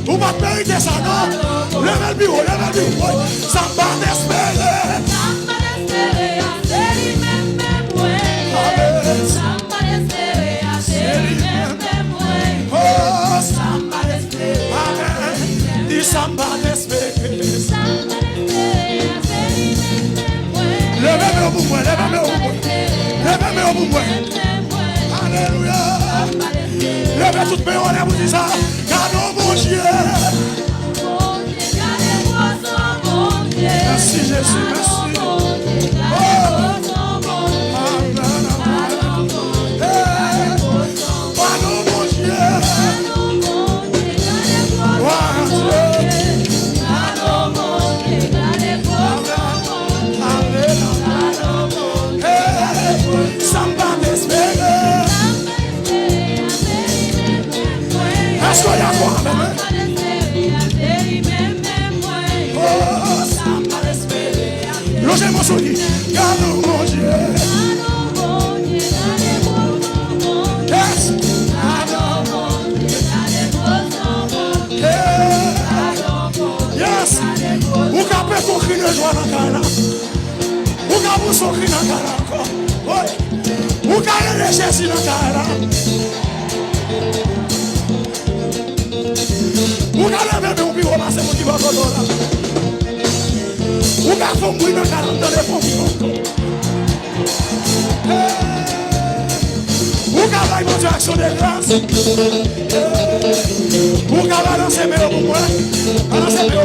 Vous m'avez mérité ça, non? Levez le bureau, levez le bureau. Ça va t'espérer. Samba d'espérer. Levez-moi au bout, levez-moi au bout. Levez-moi au bout. Alléluia. Levez toutes mes honneurs, vous dites ça. Gardons mon Dieu. Merci Jésus, merci. Logez mon sourire, garde mon Dieu. Yes. Yes. Vous capez ton cri de joie dans le cas. Vous capez son cri dans le cas encore. Vous capez les Jésus dans le cas. Vous capez même un bureau là, c'est mon qui va là. Vous avez fait un bruit dans le téléphone. Vous avez une direction de grâce. Vous avez lancé mes pour moi. Lancé mes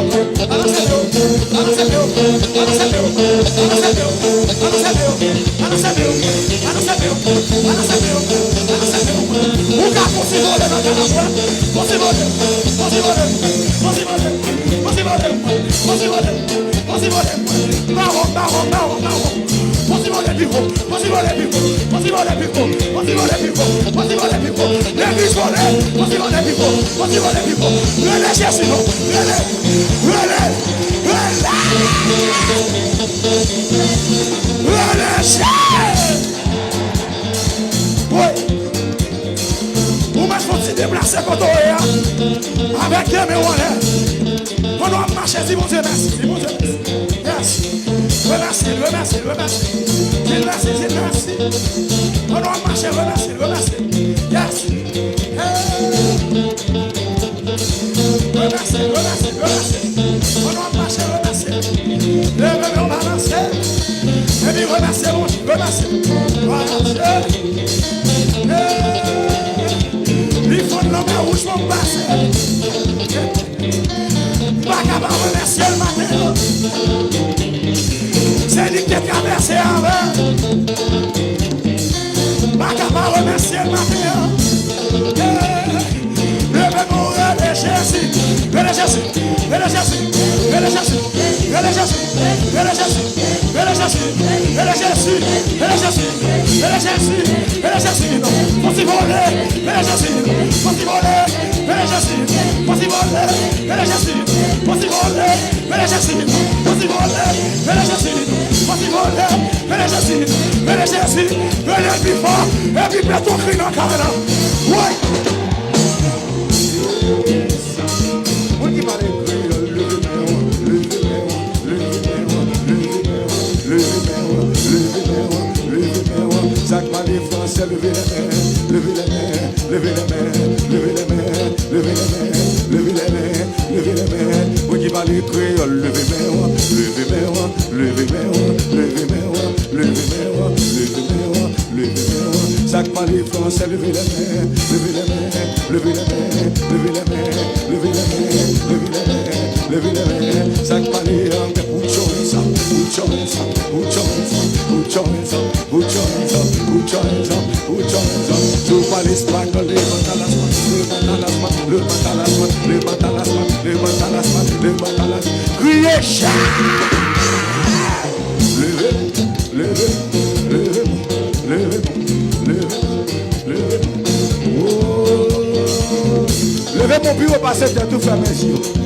vous m'avez déplacer quand on est avec Dieu, mais on est. On doit marcher, si mon Dieu merci, si mon Dieu merci. Remercie, remercie, remercie. Dieu merci, Dieu merci. On doit marcher, remercie, remercie. Yes. Remercie, remercie, remercie. On doit marcher, remercie. Levez, on va lancer. Et puis remercie, mon Dieu, remercie. Il faut de l'homme où je m'en passe. Pas capable de remercier le matin. C'est lui qui est traversé avant. Pas capable de remercier le matin. Levez-moi, relais Jésus. Relais Jésus. Relais Jésus. Relais Jésus. Relais Jésus. Relais Jésus. Relais Jésus. Relais Jésus. Relais Jésus. Relais Jésus. Relais Jésus. Possible voler. Relais Jésus. Possible voler. Relais Jésus. Possible voler. Relais Jésus. Possible voler. Relais Jésus. Possible voler. Relais Jésus. Possible voler. Relais Jésus. Relais Jésus. Relais plus fort. Et puis mets ton cri dans le carré. Ouais. Chaque les Français, levez les mains, levez les mains, levez les mains, levez les mains, levez les mains, levez les mains, levez les mains. Vous qui parlez créole, levez les mains, levez les mains, levez les mains, levez les mains, levez les mains, levez les mains, levez les mains. Chaque les Français, levez les mains, levez les mains, levez les mains, levez les mains, levez les mains, levez les mains, levez les mains. Chaque les Anglais, put your hands up, put your hands up, put your hands up, put your hands up, put your hands up. Put your hands up, put your hands up. Super l'espagnol, levanta las manos, levanta las manos, levanta las manos, levanta las manos, levanta las manos, levanta las manos. Creation. Levez, levez, levez, levez, levez, levez. Oh. Levez mon bureau, passer de tout fermé.